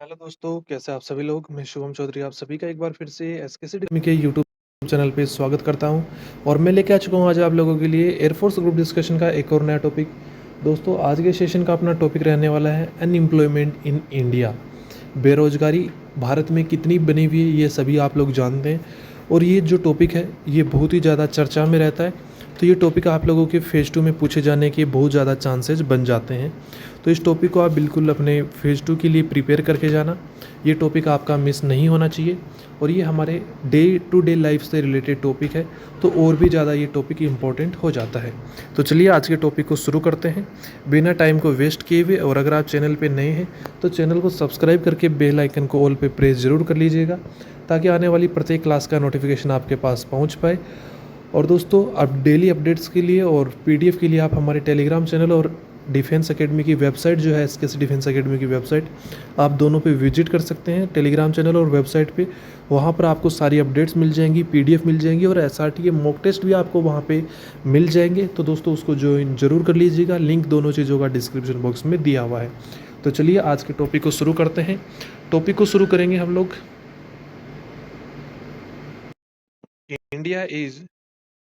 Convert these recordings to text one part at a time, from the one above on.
Hello दोस्तों, कैसे आप सभी लोग। मैं शुभम चौधरी आप सभी का एक बार फिर से एसकेसी अकेडमी के यूट्यूब चैनल पे स्वागत करता हूं। और मैं लेके आ चुका हूं आज आप लोगों के लिए एयरफोर्स ग्रुप डिस्कशन का एक और नया टॉपिक। दोस्तों, आज के सेशन का अपना टॉपिक रहने वाला है अनएम्प्लॉयमेंट इन इंडिया। बेरोजगारी भारत में कितनी बनी हुई है ये सभी आप लोग जानते हैं। और ये जो टॉपिक है ये बहुत ही ज़्यादा चर्चा में रहता है। तो ये टॉपिक आप लोगों के फेज़ 2 में पूछे जाने के बहुत ज़्यादा चांसेस बन जाते हैं। तो इस टॉपिक को आप बिल्कुल अपने फेज़ 2 के लिए प्रिपेयर करके जाना। ये टॉपिक आपका मिस नहीं होना चाहिए। और ये हमारे डे टू डे लाइफ से रिलेटेड टॉपिक है, तो और भी ज़्यादा ये टॉपिक इम्पोर्टेंट हो जाता है। तो चलिए आज के टॉपिक को शुरू करते हैं बिना टाइम को वेस्ट किए हुए। और अगर आप चैनल पे नए हैं तो चैनल को सब्सक्राइब करके बेल आइकन को ऑल पे प्रेस ज़रूर कर लीजिएगा, ताकि आने वाली प्रत्येक क्लास का नोटिफिकेशन आपके पास पहुंच पाए। और दोस्तों, अब डेली अपडेट्स के लिए और पीडीएफ के लिए आप हमारे टेलीग्राम चैनल और डिफेंस एकेडमी की वेबसाइट जो है एसकेसी डिफेंस एकेडमी की वेबसाइट, आप दोनों पे विजिट कर सकते हैं, टेलीग्राम चैनल और वेबसाइट पे। वहाँ पर आपको सारी अपडेट्स मिल जाएंगी, पीडीएफ मिल जाएंगी और एसआरटी के मॉक टेस्ट भी आपको वहाँ पे मिल जाएंगे। तो दोस्तों, उसको ज्वाइन जरूर कर लीजिएगा। लिंक दोनों चीज़ों का डिस्क्रिप्शन बॉक्स में दिया हुआ है। तो चलिए आज के टॉपिक को शुरू करते हैं। टॉपिक को शुरू करेंगे हम लोग। India is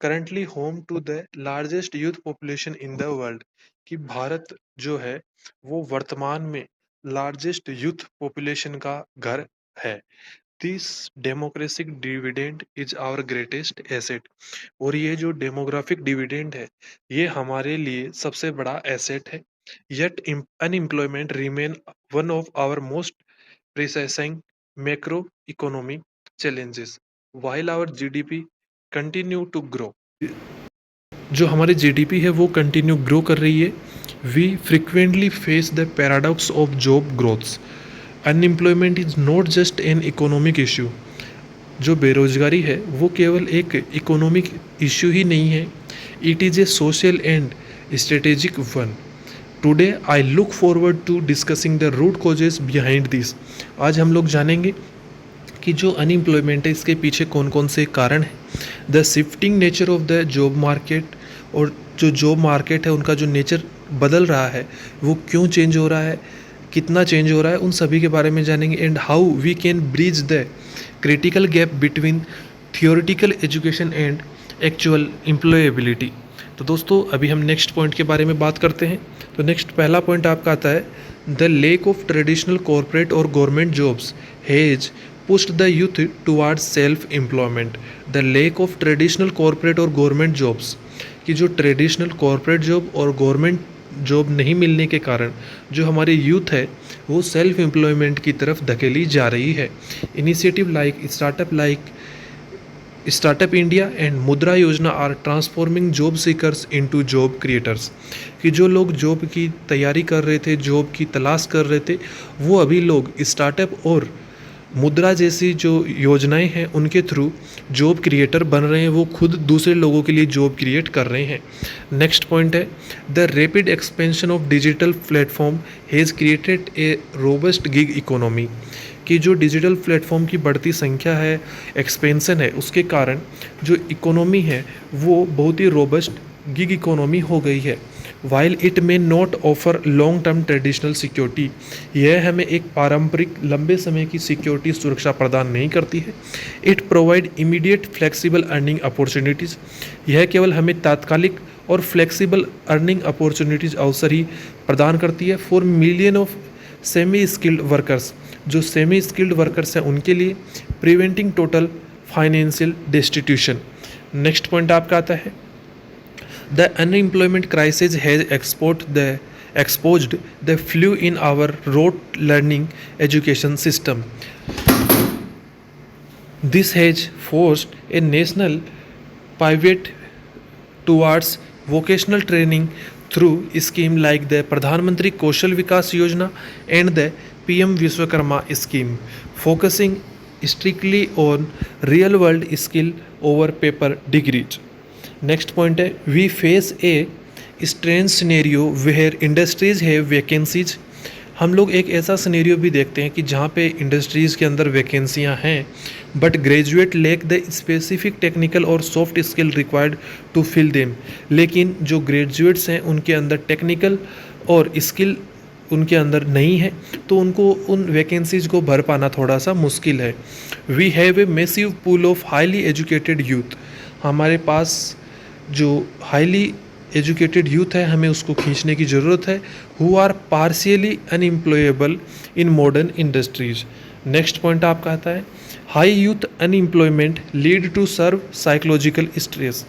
currently home to the largest youth population in the world. कि भारत जो है वो वर्तमान में लार्जेस्ट यूथ पॉपुलेशन का घर है। This democratic dividend is our greatest asset. और ये जो डेमोग्राफिक डिविडेंड है ये हमारे लिए सबसे बड़ा एसेट है। Yet unemployment remain one of our most pressing macro economic challenges while our GDP continue to grow। जो हमारी जीडीपी है वो कंटिन्यू ग्रो कर रही है। We frequently face the paradox of job growths. Unemployment is not just an economic issue. जो बेरोजगारी है वो केवल एक इकोनॉमिक इशू ही नहीं है, it is a social and strategic one. Today I look forward to discussing the root causes behind this. आज हम लोग जानेंगे कि जो अनएम्प्लॉयमेंट है इसके पीछे कौन कौन से कारण हैं, the shifting nature of the job market. और जो जॉब मार्केट है उनका जो नेचर बदल रहा है वो क्यों चेंज हो रहा है, कितना चेंज हो रहा है, उन सभी के बारे में जानेंगे। And how we can bridge the critical gap between theoretical education and actual employability. तो दोस्तों, अभी हम नेक्स्ट पॉइंट के बारे में बात करते हैं। तो नेक्स्ट पहला पॉइंट आपका आता है, the lack of traditional corporate और government jobs has pushed the youth towards self employment। the lack of traditional corporate और गवर्नमेंट जॉब्स, कि जो ट्रेडिशनल कॉरपोरेट जॉब और गवर्नमेंट जॉब नहीं मिलने के कारण जो हमारी यूथ है वो सेल्फ एम्प्लॉयमेंट की तरफ धकेली जा रही है। Initiative like startup India and Mudra Yojana are transforming job seekers into job creators. कि जो लोग जॉब की तैयारी कर रहे थे, जॉब की तलाश कर रहे थे, वो अभी लोग स्टार्टअप और मुद्रा जैसी जो योजनाएं हैं उनके थ्रू जॉब क्रिएटर बन रहे हैं, वो खुद दूसरे लोगों के लिए जॉब क्रिएट कर रहे हैं। नेक्स्ट पॉइंट है, the rapid expansion of digital platform has created a robust gig economy. कि जो डिजिटल प्लेटफॉर्म की बढ़ती संख्या है, एक्सपेंशन है, उसके कारण जो इकोनॉमी है वो बहुत ही रोबस्ट गिग इकोनॉमी हो गई है। While it may not offer long term traditional security, यह हमें एक पारंपरिक लंबे समय की सिक्योरिटी सुरक्षा प्रदान नहीं करती है। It provide immediate flexible earning opportunities, यह केवल हमें तात्कालिक और फ्लेक्सिबल अर्निंग अपॉर्चुनिटीज़ अवसर ही प्रदान करती है for million of semi skilled workers. जो सेमी स्किल्ड वर्कर्स हैं उनके लिए preventing total financial destitution. Next point आपका आता है, the unemployment crisis has exposed the flaw in our rote learning education system. This has forced a national pivot towards vocational training through scheme like the Pradhan Mantri Kaushal Vikas Yojana and the PM Vishwakarma scheme, focusing strictly on real world skill over paper degrees। Next point है, we face a strange scenario where industries have vacancies. हम लोग एक ऐसा scenario भी देखते हैं कि जहाँ पे इंडस्ट्रीज़ के अंदर वैकेंसियाँ हैं but graduate lack the specific technical और soft skill required to fill them. लेकिन जो ग्रेजुएट्स हैं उनके अंदर टेक्निकल और स्किल उनके अंदर नहीं है तो उनको उन वैकेंसीज को भर पाना थोड़ा सा मुश्किल है। We have a massive pool of highly educated youth, हमारे पास जो हाईली एजुकेटेड यूथ है हमें उसको खींचने की ज़रूरत है। Who are partially unemployable in modern industries. Next point आपका आता है high youth unemployment lead to serve psychological stress,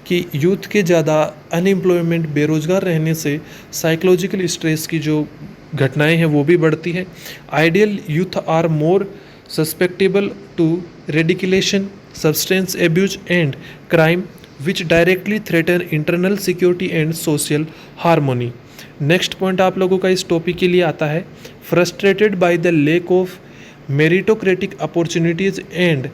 कि यूथ के ज़्यादा अनएम्प्लॉयमेंट बेरोज़गार रहने से साइकोलॉजिकल स्ट्रेस की जो घटनाएं हैं वो भी बढ़ती है। Ideal youth are more susceptible to radicalisation, substance abuse and crime which directly threaten internal security and social harmony. Next point आप लोगों का इस टॉपिक के लिए आता है frustrated by the lack of meritocratic opportunities and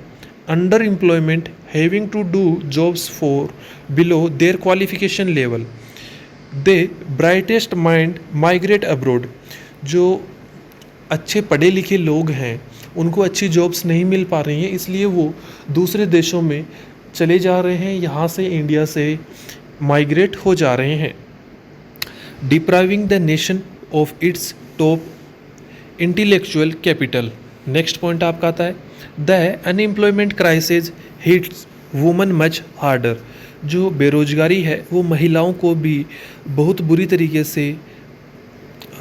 underemployment having to do jobs for below their qualification level, they brightest mind migrate abroad. जो अच्छे पढ़े लिखे लोग हैं उनको अच्छी जॉब्स नहीं मिल पा रही हैं, इसलिए वो दूसरे देशों में चले जा रहे हैं, यहाँ से इंडिया से माइग्रेट हो जा रहे हैं। Depriving the nation of its top intellectual capital. Next point आपका आता है the unemployment crisis hits woman much harder. जो बेरोजगारी है वो महिलाओं को भी बहुत बुरी तरीके से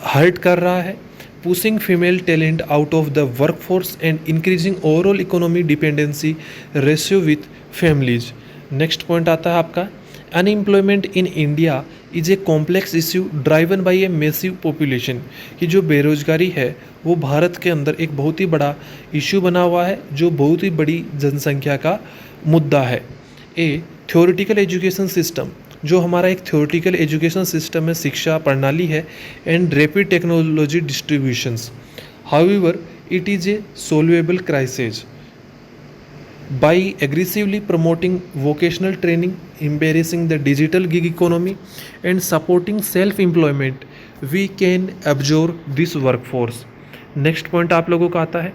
हर्ट कर रहा है। Pushing female talent out of the workforce and increasing overall economy dependency ratio with families. Next point आता है आपका unemployment in India is a complex issue driven by a massive population, कि जो बेरोजगारी है वो भारत के अंदर एक बहुत ही बड़ा इश्यू बना हुआ है जो बहुत ही बड़ी जनसंख्या का मुद्दा है। ए थ्योरेटिकल एजुकेशन सिस्टम, जो हमारा एक थ्योरेटिकल एजुकेशन सिस्टम है, शिक्षा प्रणाली है, and rapid technology distributions. However it is a solvable crisis by aggressively promoting vocational training, embracing the digital gig economy and supporting self-employment, we can absorb this workforce. Next point आप लोगों का आता है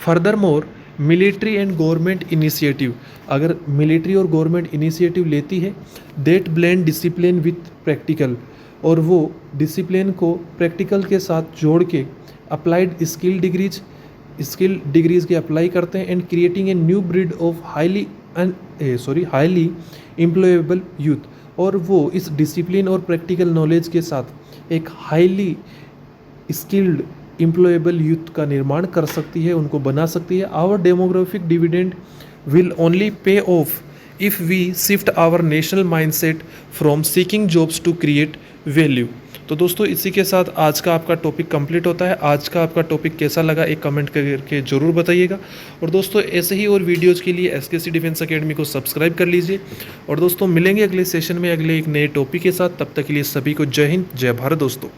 furthermore military and government initiative, अगर military और government initiative लेती है that blend discipline with practical, और वो discipline को practical के साथ जोड़ के applied स्किल डिग्रीज के अप्लाई करते हैं and creating a new breed of highly employable youth, और वो इस डिसिप्लिन और प्रैक्टिकल नॉलेज के साथ एक हाईली स्किल्ड एम्प्लॉयबल यूथ का निर्माण कर सकती है, उनको बना सकती है। Our demographic dividend will only pay off if we shift our national mindset from seeking jobs to create value. तो दोस्तों इसी के साथ आज का आपका टॉपिक कंप्लीट होता है। आज का आपका टॉपिक कैसा लगा एक कमेंट करके ज़रूर बताइएगा। और दोस्तों ऐसे ही और वीडियोज़ के लिए SKC डिफेंस अकेडमी को सब्सक्राइब कर लीजिए। और दोस्तों मिलेंगे अगले सेशन में अगले एक नए टॉपिक के साथ, तब तक के लिए सभी को जय हिंद जय भारत दोस्तों।